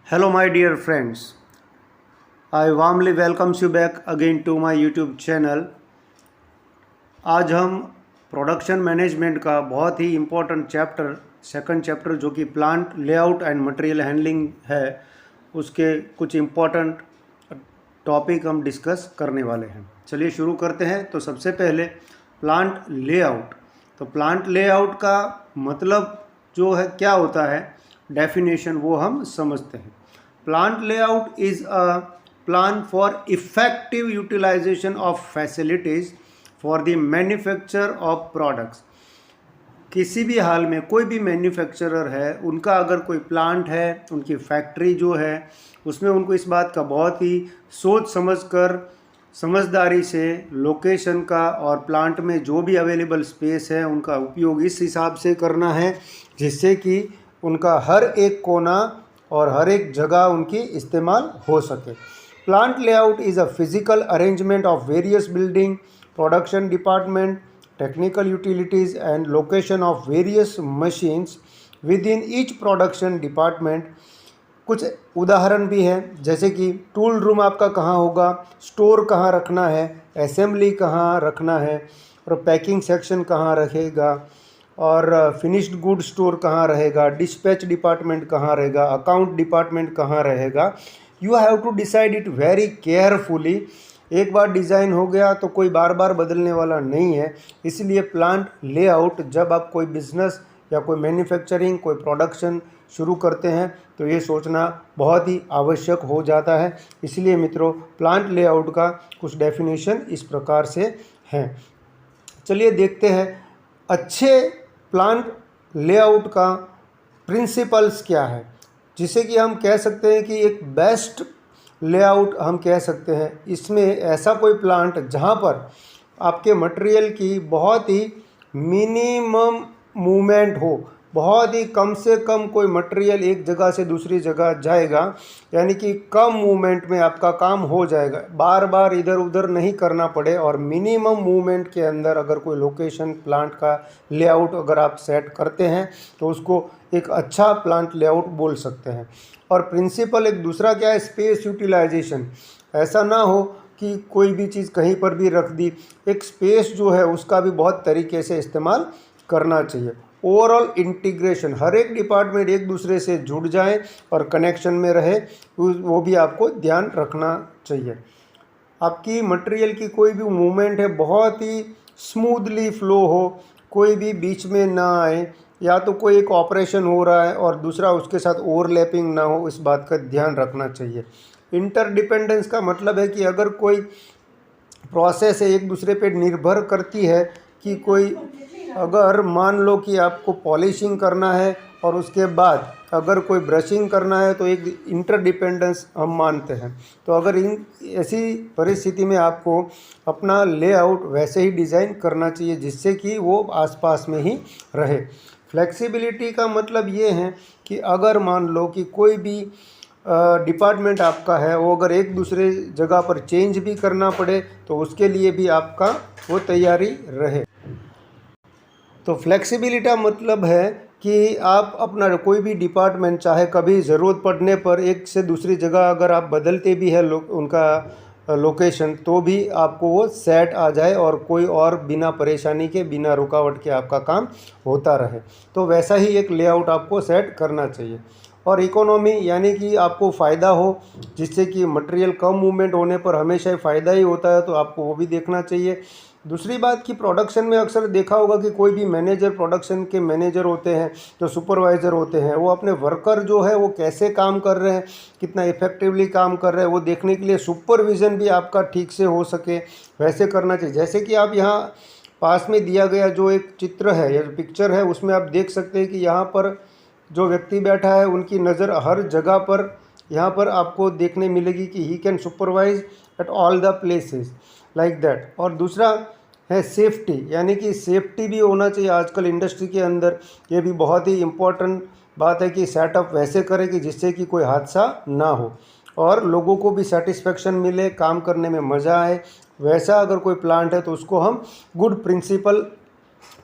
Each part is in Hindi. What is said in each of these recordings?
Hello, my dear friends. I warmly welcomes you back again to my YouTube channel. आज हम प्रोडक्शन मैनेजमेंट का बहुत ही इम्पोर्टेंट चैप्टर सेकंड चैप्टर जो कि plant layout and material handling है उसके कुछ इम्पोर्टेंट टॉपिक हम डिस्कस करने वाले हैं। चलिए शुरू करते हैं। तो सबसे पहले प्लांट लेआउट। तो प्लांट लेआउट का मतलब जो है क्या होता है, डेफिनेशन वो हम समझते हैं। Plant layout is a plan for effective utilisation of facilities for the manufacture of products. किसी भी हाल में कोई भी मैन्युफैक्चरर है, उनका अगर कोई प्लांट है, उनकी फैक्ट्री जो है, उसमें उनको इस बात का बहुत ही सोच समझकर समझदारी से लोकेशन का और प्लांट में जो भी अवेलेबल स्पेस है उनका उपयोग इस हिसाब से करना है जिससे कि उनका हर एक कोना और हर एक जगह उनकी इस्तेमाल हो सके। Plant layout is a physical arrangement of various building, production department, technical utilities and location of various machines with in each production department. कुछ उदाहरण भी हैं, जैसे कि टूल रूम आपका कहाँ होगा, स्टोर कहाँ रखना है, असेंबली कहाँ रखना है, और पैकिंग सेक्शन कहाँ रहेगा, और फिनिश्ड गुड स्टोर कहाँ रहेगा, डिस्पैच डिपार्टमेंट कहाँ रहेगा, अकाउंट डिपार्टमेंट कहाँ रहेगा। You have to decide it very carefully. एक बार डिज़ाइन हो गया तो कोई बार बार बदलने वाला नहीं है। इसलिए प्लांट लेआउट जब आप कोई बिजनेस या कोई मैन्युफैक्चरिंग, कोई प्रोडक्शन शुरू करते हैं तो ये सोचना बहुत ही आवश्यक हो जाता है। इसलिए मित्रों, प्लांट लेआउट का कुछ डेफिनेशन इस प्रकार से हैं। चलिए देखते हैं अच्छे प्लांट लेआउट का प्रिंसिपल्स क्या है, जिसे कि हम कह सकते हैं कि एक बेस्ट लेआउट हम कह सकते हैं। इसमें ऐसा कोई प्लांट जहाँ पर आपके मटेरियल की बहुत ही मिनिमम मूवमेंट हो, बहुत ही कम से कम कोई मटेरियल एक जगह से दूसरी जगह जाएगा, यानी कि कम मूवमेंट में आपका काम हो जाएगा, बार बार इधर उधर नहीं करना पड़े, और मिनिमम मूवमेंट के अंदर अगर कोई लोकेशन प्लांट का लेआउट अगर आप सेट करते हैं तो उसको एक अच्छा प्लांट लेआउट बोल सकते हैं। और प्रिंसिपल एक दूसरा क्या है, स्पेस यूटिलाइजेशन। ऐसा ना हो कि कोई भी चीज़ कहीं पर भी रख दी, एक स्पेस जो है उसका भी बहुत तरीके से इस्तेमाल करना चाहिए। ओवरऑल इंटीग्रेशन, हर एक डिपार्टमेंट एक दूसरे से जुड़ जाए और कनेक्शन में रहे, वो भी आपको ध्यान रखना चाहिए। आपकी मटेरियल की कोई भी मूवमेंट है बहुत ही स्मूथली फ्लो हो, कोई भी बीच में ना आए, या तो कोई एक ऑपरेशन हो रहा है और दूसरा उसके साथ ओवरलैपिंग ना हो, इस बात का ध्यान रखना चाहिए। इंटरडिपेंडेंस का मतलब है कि अगर कोई प्रोसेस है एक दूसरे पे निर्भर करती है, कि कोई अगर मान लो कि आपको पॉलिशिंग करना है और उसके बाद अगर कोई ब्रशिंग करना है तो एक इंटरडिपेंडेंस हम मानते हैं। तो अगर इन ऐसी परिस्थिति में आपको अपना लेआउट वैसे ही डिज़ाइन करना चाहिए जिससे कि वो आसपास में ही रहे। फ्लेक्सिबिलिटी का मतलब ये है कि अगर मान लो कि कोई भी डिपार्टमेंट आपका है, वो अगर एक दूसरे जगह पर चेंज भी करना पड़े तो उसके लिए भी आपका वो तैयारी रहे। तो फ्लेक्सिबिलिटी का मतलब है कि आप अपना कोई भी डिपार्टमेंट चाहे कभी ज़रूरत पड़ने पर एक से दूसरी जगह अगर आप बदलते भी है उनका लोकेशन, तो भी आपको वो सेट आ जाए और कोई और बिना परेशानी के, बिना रुकावट के आपका काम होता रहे। तो वैसा ही एक लेआउट आपको सेट करना चाहिए। और इकोनॉमी यानी कि आपको फ़ायदा हो, जिससे कि मटेरियल कम मूवमेंट होने पर हमेशा ही फ़ायदा ही होता है, तो आपको वो भी देखना चाहिए। दूसरी बात कि प्रोडक्शन में अक्सर देखा होगा कि कोई भी मैनेजर, प्रोडक्शन के मैनेजर होते हैं, जो सुपरवाइज़र होते हैं, वो अपने वर्कर जो है वो कैसे काम कर रहे हैं, कितना इफ़ेक्टिवली काम कर रहे हैं, वो देखने के लिए सुपरविज़न भी आपका ठीक से हो सके वैसे करना चाहिए। जैसे कि आप यहाँ पास में दिया गया जो एक चित्र है या पिक्चर है, उसमें आप देख सकते हैं कि यहाँ पर जो व्यक्ति बैठा है उनकी नज़र हर जगह पर यहाँ पर आपको देखने मिलेगी कि he can supervise at all the places like that. और दूसरा है सेफ्टी, यानी कि सेफ्टी भी होना चाहिए आजकल इंडस्ट्री के अंदर। ये भी बहुत ही इम्पोर्टेंट बात है कि सेटअप वैसे करें कि जिससे कि कोई हादसा ना हो और लोगों को भी सेटिस्फेक्शन मिले, काम करने में मज़ा आए। वैसा अगर कोई प्लांट है तो उसको हम गुड प्रिंसिपल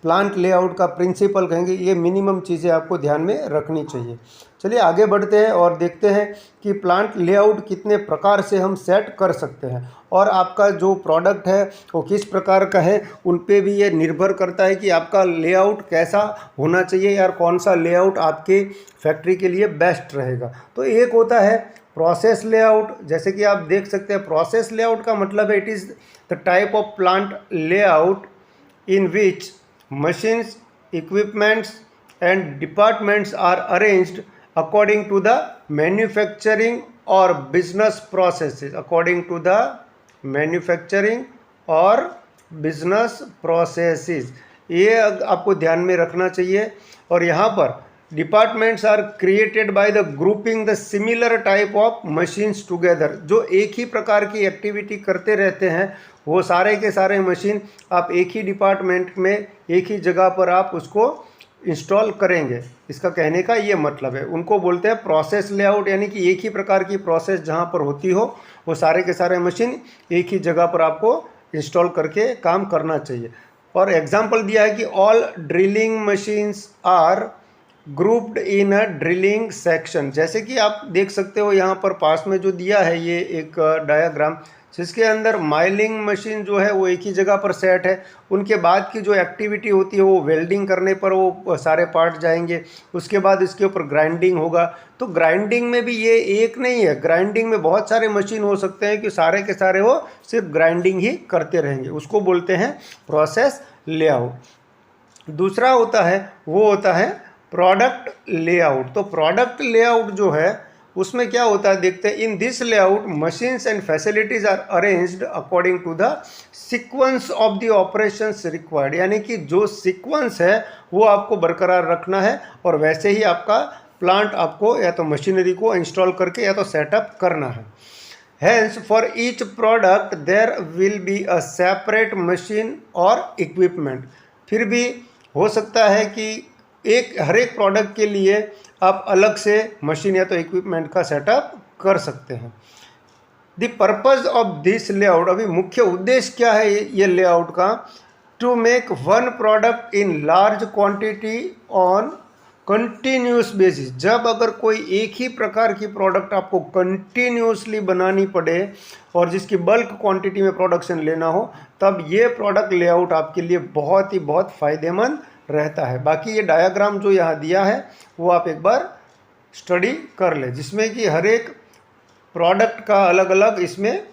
प्लांट लेआउट का प्रिंसिपल कहेंगे, ये मिनिमम चीज़ें आपको ध्यान में रखनी चाहिए। चलिए आगे बढ़ते हैं और देखते हैं कि प्लांट लेआउट कितने प्रकार से हम सेट कर सकते हैं और आपका जो प्रोडक्ट है वो किस प्रकार का है, उन पे भी ये निर्भर करता है कि आपका लेआउट कैसा होना चाहिए या कौन सा लेआउट आपके फैक्ट्री के लिए बेस्ट रहेगा। तो एक होता है प्रोसेस लेआउट, जैसे कि आप देख सकते हैं प्रोसेस लेआउट का मतलब है it is the type of plant layout in which machines, equipments and departments are arranged according to the manufacturing or business processes, according to the manufacturing or business processes। ये आपको ध्यान में रखना चाहिए। और यहाँ पर departments are created by the grouping the similar type of machines together, जो एक ही प्रकार की एक्टिविटी करते रहते हैं वो सारे के सारे मशीन आप एक ही डिपार्टमेंट में एक ही जगह पर आप उसको इंस्टॉल करेंगे। इसका कहने का ये मतलब है, उनको बोलते हैं प्रोसेस लेआउट, यानी कि एक ही प्रकार की प्रोसेस जहाँ पर होती हो वो सारे के सारे मशीन एक ही जगह पर आपको इंस्टॉल करके काम करना चाहिए। और एग्जांपल दिया है कि all drilling machines are grouped in a drilling section. जैसे कि आप देख सकते हो यहाँ पर पास में जो दिया है ये एक डायग्राम, जिसके अंदर माइलिंग मशीन जो है वो एक ही जगह पर सेट है। उनके बाद की जो एक्टिविटी होती है वो वेल्डिंग करने पर वो सारे पार्ट जाएंगे, उसके बाद इसके ऊपर ग्राइंडिंग होगा। तो ग्राइंडिंग में भी ये एक नहीं है, ग्राइंडिंग में बहुत सारे मशीन हो सकते हैं कि सारे के सारे वो सिर्फ ग्राइंडिंग ही करते रहेंगे, उसको बोलते हैं प्रोसेस लेआउट। दूसरा होता है वो होता है प्रोडक्ट लेआउट। तो प्रोडक्ट लेआउट जो है उसमें क्या होता है देखते हैं। In this layout machines and facilities are arranged according to the sequence of the operations required, यानी कि जो सीक्वेंस है वो आपको बरकरार रखना है और वैसे ही आपका प्लांट आपको या तो मशीनरी को इंस्टॉल करके या तो सेटअप करना है। Hence for each product there will be a separate machine और equipment। फिर भी हो सकता है कि हर एक प्रोडक्ट के लिए आप अलग से मशीन या तो इक्विपमेंट का सेटअप कर सकते हैं। The purpose of this layout, अभी मुख्य उद्देश्य क्या है ये लेआउट का, to make one product in large quantity on continuous basis. जब अगर कोई एक ही प्रकार की प्रोडक्ट आपको कंटिन्यूसली बनानी पड़े और जिसकी बल्क क्वांटिटी में प्रोडक्शन लेना हो, तब ये प्रोडक्ट लेआउट आपके लिए बहुत फ़ायदेमंद रहता है। बाकी ये डायग्राम जो यहाँ दिया है वो आप एक बार स्टडी कर ले, जिसमें कि हर एक प्रोडक्ट का अलग अलग इसमें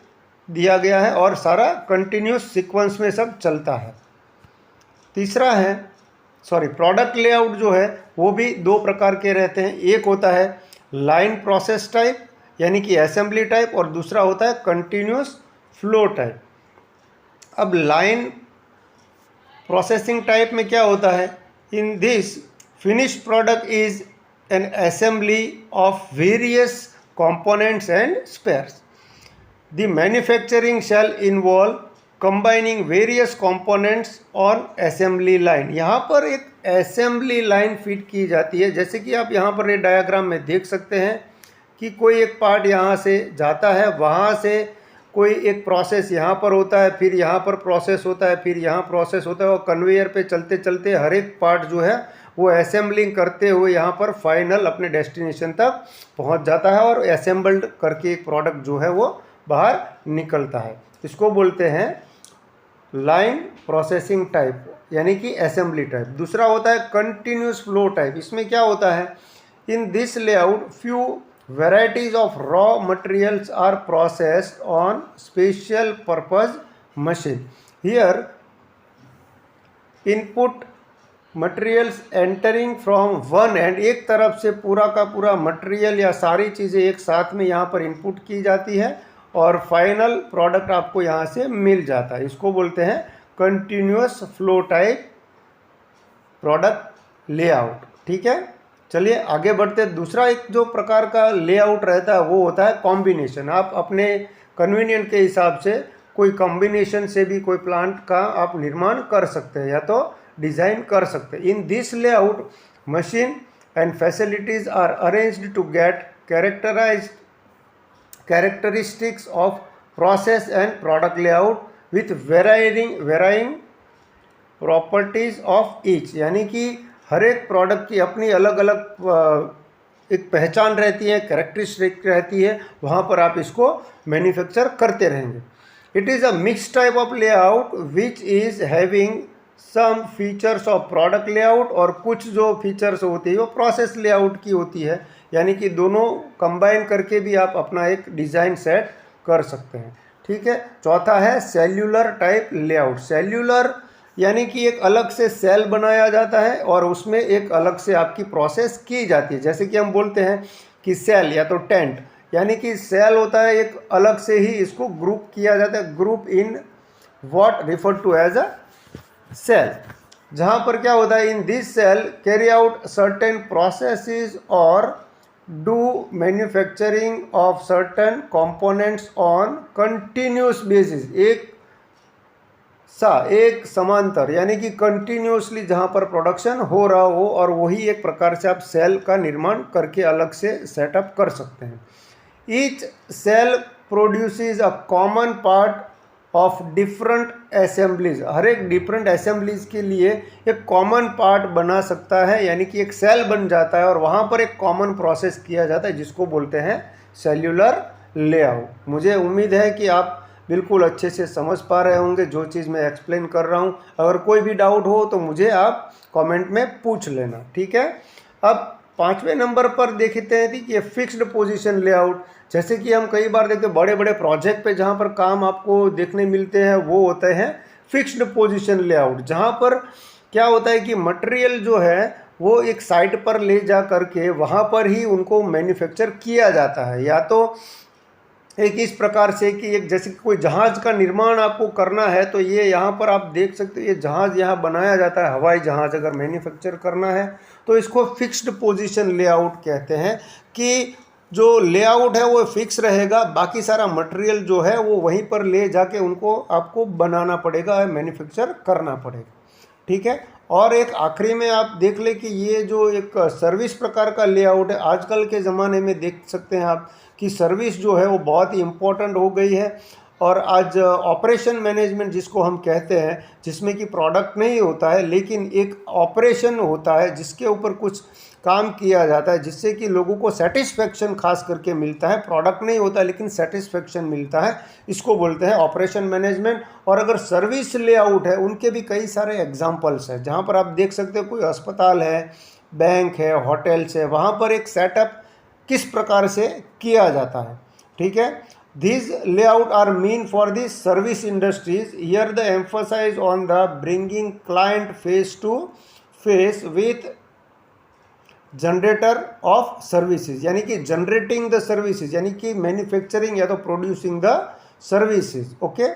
दिया गया है और सारा कंटिन्यूस सीक्वेंस में सब चलता है। तीसरा है प्रोडक्ट लेआउट जो है वो भी दो प्रकार के रहते हैं। एक होता है लाइन प्रोसेस टाइप यानी कि असेंबली टाइप, और दूसरा होता है कंटिन्यूस फ्लो टाइप। अब लाइन प्रोसेसिंग टाइप में क्या होता है, in this finished product is an assembly of various components and spares. The manufacturing shall involve combining various components on assembly line। यहाँ पर एक assembly line फिट की जाती है। जैसे कि आप यहाँ पर ये डायग्राम में देख सकते हैं कि कोई एक पार्ट यहाँ से जाता है, वहाँ से कोई एक प्रोसेस यहाँ पर होता है, फिर यहाँ पर प्रोसेस होता है, फिर यहाँ प्रोसेस होता है, और कन्वेयर पे चलते चलते हर एक पार्ट जो है वो असेंबलिंग करते हुए यहाँ पर फाइनल अपने डेस्टिनेशन तक पहुँच जाता है और असेंबल्ड करके एक प्रोडक्ट जो है वो बाहर निकलता है। इसको बोलते हैं लाइन प्रोसेसिंग टाइप यानी कि असेंबली टाइप। दूसरा होता है कंटिन्यूस फ्लो टाइप। इसमें क्या होता है, in this layout few varieties of raw materials are processed on special purpose machine. Here input materials entering from one end, एक तरफ से पूरा का पूरा मटेरियल या सारी चीज़ें एक साथ में यहाँ पर इनपुट की जाती है और फाइनल प्रोडक्ट आपको यहाँ से मिल जाता है। इसको बोलते हैं continuous flow type product layout. ठीक है, चलिए आगे बढ़ते। दूसरा एक जो प्रकार का लेआउट रहता है वो होता है कॉम्बिनेशन। आप अपने कन्वीनियंट के हिसाब से कोई कॉम्बिनेशन से भी कोई प्लांट का आप निर्माण कर सकते हैं या तो डिज़ाइन कर सकते हैं। In this layout machine and facilities are arranged to get properties of each, यानी कि हर एक प्रोडक्ट की अपनी अलग अलग एक पहचान रहती है, कैरेक्टरिस्टिक रहती है, वहाँ पर आप इसको मैन्युफैक्चर करते रहेंगे। It is a mix type of layout which is having some features of product layout, और कुछ जो फीचर्स होती है वो प्रोसेस लेआउट की होती है, यानी कि दोनों कंबाइन करके भी आप अपना एक डिज़ाइन सेट कर सकते हैं। ठीक है। चौथा है सेल्यूलर टाइप लेआउट। सेल्यूलर यानी कि एक अलग से सेल बनाया जाता है और उसमें एक अलग से आपकी प्रोसेस की जाती है। जैसे कि हम बोलते हैं कि सेल या तो टेंट, यानी कि सेल होता है एक अलग से ही इसको ग्रुप किया जाता है, group in what refer to as a cell, जहाँ पर क्या होता है, in this cell carry out certain processes और do manufacturing of certain components on continuous basis, एक समांतर, यानी कि कंटिन्यूसली जहाँ पर प्रोडक्शन हो रहा हो, और वही एक प्रकार से आप सेल का निर्माण करके अलग से सेटअप कर सकते हैं। Each cell produces a common part of different assemblies, हर एक डिफरेंट असेंबलीज के लिए एक कॉमन पार्ट बना सकता है, यानी कि एक सेल बन जाता है और वहाँ पर एक कॉमन प्रोसेस किया जाता है जिसको बोलते हैं सेल्यूलर लेआउट। मुझे उम्मीद है कि आप बिल्कुल अच्छे से समझ पा रहे होंगे जो चीज़ मैं एक्सप्लेन कर रहा हूँ। अगर कोई भी डाउट हो तो मुझे आप कमेंट में पूछ लेना। ठीक है। अब 5वें नंबर पर देखते हैं कि ये फिक्स्ड पोजीशन लेआउट, जैसे कि हम कई बार देखते हैं बड़े बड़े प्रोजेक्ट पे जहाँ पर काम आपको देखने मिलते हैं वो होते हैं फिक्स्ड पोजीशन लेआउट, जहाँ पर क्या होता है कि मटेरियल जो है वो एक साइट पर ले जा करके वहाँ पर ही उनको मैन्युफैक्चर किया जाता है, या तो एक इस प्रकार से कि एक जैसे कि कोई जहाज़ का निर्माण आपको करना है तो ये यहाँ पर आप देख सकते हो, ये जहाज़ यहाँ बनाया जाता है, हवाई जहाज़ अगर मैन्युफैक्चर करना है तो इसको फिक्स्ड पोजीशन लेआउट कहते हैं, कि जो लेआउट है वो फिक्स रहेगा, बाकी सारा मटेरियल जो है वो वहीं पर ले जाके उनको आपको बनाना पड़ेगा, मैन्युफैक्चर करना पड़ेगा। ठीक है। और एक आखिरी में आप देख ले कि ये जो एक सर्विस प्रकार का लेआउट है, आजकल के ज़माने में देख सकते हैं आप कि सर्विस जो है वो बहुत ही इम्पोर्टेंट हो गई है। और आज ऑपरेशन मैनेजमेंट जिसको हम कहते हैं, जिसमें कि प्रोडक्ट नहीं होता है लेकिन एक ऑपरेशन होता है जिसके ऊपर कुछ काम किया जाता है, जिससे कि लोगों को सेटिस्फेक्शन खास करके मिलता है, प्रोडक्ट नहीं होता लेकिन सेटिस्फेक्शन मिलता है, इसको बोलते हैं ऑपरेशन मैनेजमेंट। और अगर सर्विस लेआउट है उनके भी कई सारे एग्जांपल्स हैं, जहाँ पर आप देख सकते हो कोई अस्पताल है, बैंक है, होटल्स है, वहाँ पर एक सेटअप किस प्रकार से किया जाता है। ठीक है। These layout are mean for the service industries. Here the emphasis on the bringing client face to face with generator off services, यानी कि जनरेटिंग द सर्विसेज, यानी कि मैन्युफैक्चरिंग या तो producing the services. Okay.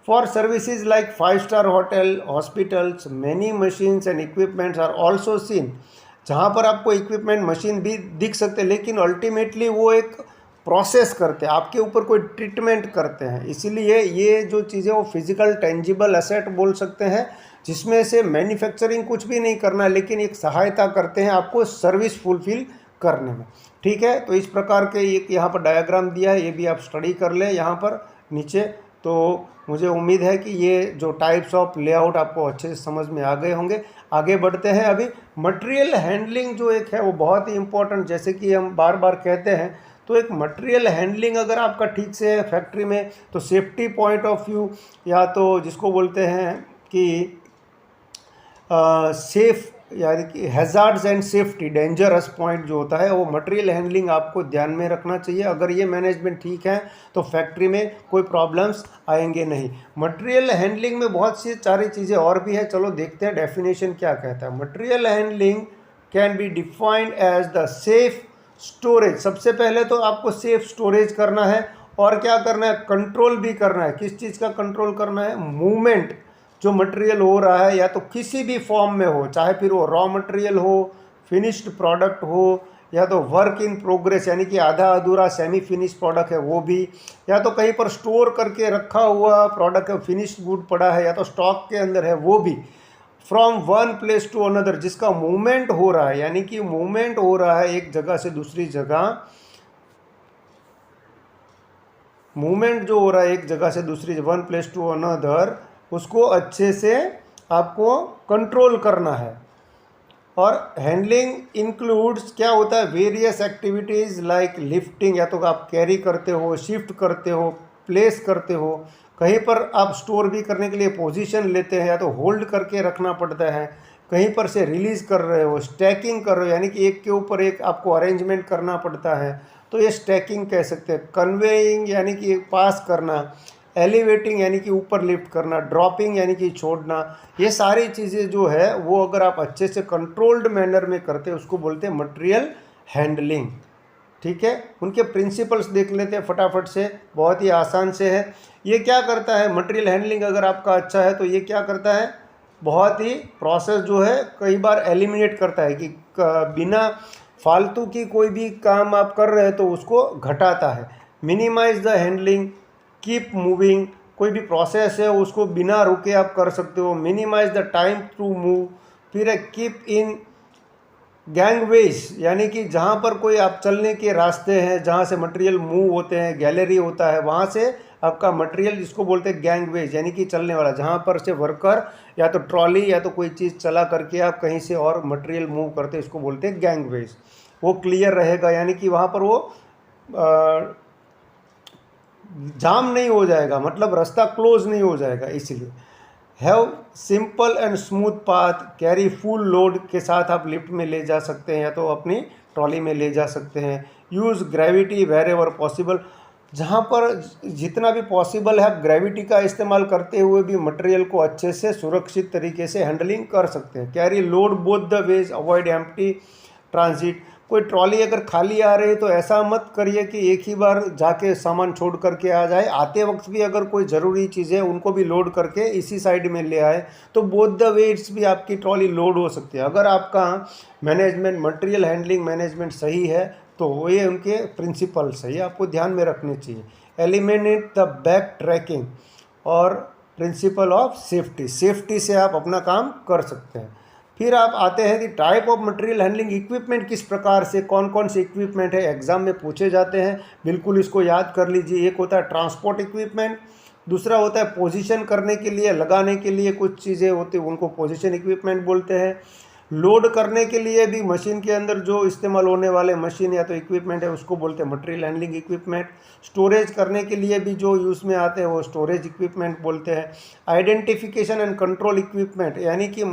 For services like five star hotel, hospitals, many machines and equipments are also seen, जहाँ पर आपको इक्विपमेंट मशीन भी दिख सकते हैं लेकिन अल्टीमेटली वो एक प्रोसेस करते हैं, आपके ऊपर कोई ट्रीटमेंट करते हैं, इसीलिए ये जो चीज़ें वो फिजिकल टेंजिबल एसेट बोल सकते हैं, जिसमें से मैन्युफैक्चरिंग कुछ भी नहीं करना लेकिन एक सहायता करते हैं आपको सर्विस फुलफिल करने में। ठीक है। तो इस प्रकार के एक यहाँ पर डायग्राम दिया है, ये भी आप स्टडी कर लें यहाँ पर नीचे। तो मुझे उम्मीद है कि ये जो टाइप्स ऑफ लेआउट आपको अच्छे से समझ में आ गए होंगे। आगे बढ़ते हैं। अभी मटेरियल हैंडलिंग जो एक है वो बहुत ही इम्पोर्टेंट, जैसे कि हम बार बार कहते हैं, तो एक मटेरियल हैंडलिंग अगर आपका ठीक से है फैक्ट्री में तो सेफ्टी पॉइंट ऑफ व्यू, या तो जिसको बोलते हैं कि सेफ, यानी कि hazards and safety, dangerous point जो होता है वो मटेरियल हैंडलिंग आपको ध्यान में रखना चाहिए। अगर ये मैनेजमेंट ठीक है तो फैक्ट्री में कोई प्रॉब्लम्स आएंगे नहीं। मटेरियल हैंडलिंग में बहुत सी सारी चीज़ें और भी है, चलो देखते हैं डेफिनेशन क्या कहता है। Material handling can be defined as the safe storage. सबसे पहले तो आपको सेफ स्टोरेज करना है, और क्या करना है, कंट्रोल भी करना है। किस चीज़ का कंट्रोल करना है, मूवमेंट, जो मटेरियल हो रहा है या तो किसी भी फॉर्म में हो, चाहे फिर वो रॉ मटेरियल हो, फिनिश्ड प्रोडक्ट हो, या तो वर्क इन प्रोग्रेस यानी कि आधा अधूरा सेमी फिनिश प्रोडक्ट है वो भी, या तो कहीं पर स्टोर करके रखा हुआ प्रोडक्ट है, फिनिश्ड गुड पड़ा है या तो स्टॉक के अंदर है वो भी। From one place to another, जिसका मूवमेंट हो रहा है, यानी कि मूवमेंट हो रहा है एक जगह से दूसरी जगह, मूवमेंट जो हो रहा है एक जगह से दूसरी, वन प्लेस टू अनदर, उसको अच्छे से आपको कंट्रोल करना है। और हैंडलिंग इंक्लूड्स क्या होता है, वेरियस एक्टिविटीज़ लाइक लिफ्टिंग, या तो आप कैरी करते हो, शिफ्ट करते हो, प्लेस करते हो, कहीं पर आप स्टोर भी करने के लिए पोजीशन लेते हैं या तो होल्ड करके रखना पड़ता है, कहीं पर से रिलीज़ कर रहे हो, स्टैकिंग कर रहे हो यानी कि एक के ऊपर एक आपको अरेंजमेंट करना पड़ता है, तो ये स्टैकिंग कह सकते हैं। कन्वेइंग यानी कि पास करना, एलिवेटिंग यानी कि ऊपर लिफ्ट करना, ड्रॉपिंग यानी कि छोड़ना, ये सारी चीज़ें जो है वो अगर आप अच्छे से कंट्रोल्ड मैनर में करते हैं उसको बोलते हैं मटेरियल हैंडलिंग। ठीक है, उनके प्रिंसिपल्स देख लेते हैं फटाफट से, बहुत ही आसान से है। ये क्या करता है मटेरियल हैंडलिंग, अगर आपका अच्छा है तो ये क्या करता है, बहुत ही प्रोसेस जो है कई बार एलिमिनेट करता है कि बिना फालतू की कोई भी काम आप कर रहे हैं तो उसको घटाता है। Minimize the handling, keep moving, कोई भी प्रोसेस है उसको बिना रुके आप कर सकते हो। Minimize the time to move, फिर है कीप इन गैंगवेज यानी कि जहाँ पर कोई आप चलने के रास्ते हैं, जहाँ से मटेरियल मूव होते हैं, गैलरी होता है, वहाँ से आपका मटेरियल, जिसको बोलते हैं गैंगवेज यानी कि चलने वाला, जहाँ पर से वर्कर या तो ट्रॉली या तो कोई चीज़ चला करके आप कहीं से और मटेरियल मूव करते हैं, इसको बोलते हैं गैंगवेज। वो क्लियर रहेगा यानी कि वहाँ पर वो जाम नहीं हो जाएगा, मतलब रास्ता क्लोज नहीं हो जाएगा। इसलिए have simple and smooth path, carry full load के साथ आप लिफ्ट में ले जा सकते हैं या तो अपनी ट्रॉली में ले जा सकते हैं। Use gravity wherever possible, जहाँ पर जितना भी पॉसिबल है आप ग्रेविटी का इस्तेमाल करते हुए भी मटेरियल को अच्छे से सुरक्षित तरीके से हैंडलिंग कर सकते हैं। Carry load both the ways, avoid empty transit, कोई ट्रॉली अगर खाली आ रही है तो ऐसा मत करिए कि एक ही बार जाके सामान छोड़ करके आ जाए, आते वक्त भी अगर कोई ज़रूरी चीज़ें उनको भी लोड करके इसी साइड में ले आए, तो बोथ द वेज भी आपकी ट्रॉली लोड हो सकती है। अगर आपका मैनेजमेंट, मटेरियल हैंडलिंग मैनेजमेंट सही है तो ये उनके प्रिंसिपल्स है, ये आपको ध्यान में रखने चाहिए। एलिमिनेट द बैक ट्रैकिंग और प्रिंसिपल ऑफ सेफ्टी, सेफ्टी से आप अपना काम कर सकते हैं। फिर आप आते हैं कि type of material handling equipment, किस प्रकार से कौन कौन से इक्विपमेंट है एग्जाम में पूछे जाते हैं, बिल्कुल इसको याद कर लीजिए। एक होता है ट्रांसपोर्ट इक्विपमेंट, दूसरा होता है पोजीशन करने के लिए, लगाने के लिए कुछ चीज़ें होती हैं उनको पोजीशन इक्विपमेंट बोलते हैं। लोड करने के लिए भी मशीन के अंदर जो इस्तेमाल होने वाले मशीन या तो इक्विपमेंट है उसको बोलते हैं मटेरियल हैंडलिंग इक्विपमेंट। स्टोरेज करने के लिए भी जो यूज़ में आते हैं वो स्टोरेज इक्विपमेंट बोलते हैं। आइडेंटिफिकेशन एंड कंट्रोल इक्विपमेंट यानी कि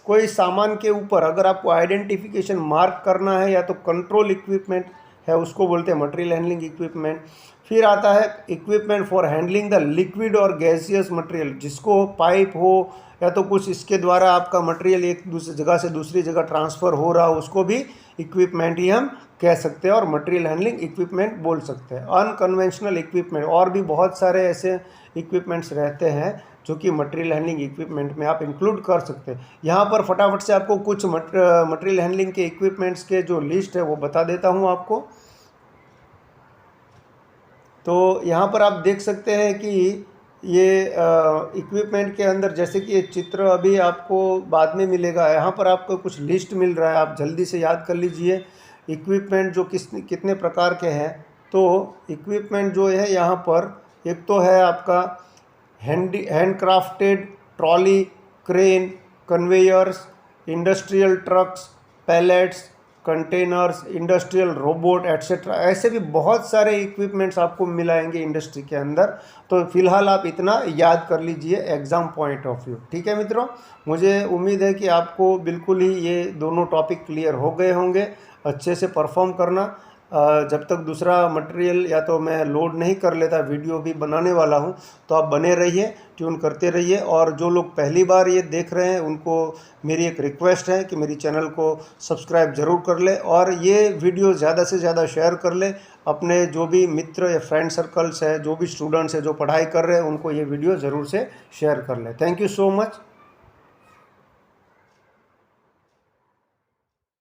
कोई सामान के ऊपर अगर आपको आइडेंटिफिकेशन मार्क करना है या तो कंट्रोल इक्विपमेंट है उसको बोलते हैं मटेरियल हैंडलिंग इक्विपमेंट। फिर आता है equipment for handling the liquid और गैसियस मटेरियल, जिसको पाइप हो या तो कुछ इसके द्वारा आपका मटेरियल एक दूसरी जगह से दूसरी जगह ट्रांसफ़र हो रहा हो, उसको भी इक्विपमेंट ही हम कह सकते हैं और मटेरियल हैंडलिंग इक्विपमेंट बोल सकते हैं। अनकन्वेंशनल इक्विपमेंट, और भी बहुत सारे ऐसे इक्विपमेंट्स रहते हैं जो कि मटेरियल हैंडलिंग इक्विपमेंट में आप इंक्लूड कर सकते हैं। यहाँ पर फटाफट से आपको कुछ मटेरियल हैंडलिंग के इक्विपमेंट्स के जो लिस्ट है वो बता देता हूँ आपको। तो यहाँ पर आप देख सकते हैं कि ये इक्विपमेंट के अंदर, जैसे कि ये चित्र अभी आपको बाद में मिलेगा, यहाँ पर आपको कुछ लिस्ट मिल रहा है, आप जल्दी से याद कर लीजिए इक्विपमेंट जो कितने प्रकार के हैं। तो इक्विपमेंट जो है यहाँ पर एक तो है आपका handcrafted trolley, crane, conveyors, industrial trucks, pallets, containers, industrial robot etcetera, ऐसे भी बहुत सारे इक्विपमेंट्स आपको मिलाएंगे इंडस्ट्री के अंदर। तो फिलहाल आप इतना याद कर लीजिए एग्ज़ाम पॉइंट ऑफ व्यू। ठीक है मित्रों, मुझे उम्मीद है कि आपको बिल्कुल ही ये दोनों टॉपिक क्लियर हो गए होंगे। अच्छे से परफॉर्म करना, जब तक दूसरा मटेरियल या तो मैं लोड नहीं कर लेता, वीडियो भी बनाने वाला हूं, तो आप बने रहिए, ट्यून करते रहिए। और जो लोग पहली बार ये देख रहे हैं उनको मेरी एक रिक्वेस्ट है कि मेरी चैनल को सब्सक्राइब ज़रूर कर ले और ये वीडियो ज़्यादा से ज़्यादा शेयर कर ले। अपने जो भी मित्र या फ्रेंड सर्कल्स है, जो भी स्टूडेंट्स हैं जो पढ़ाई कर रहे हैं, उनको ये वीडियो ज़रूर से शेयर कर ले। Thank you so much.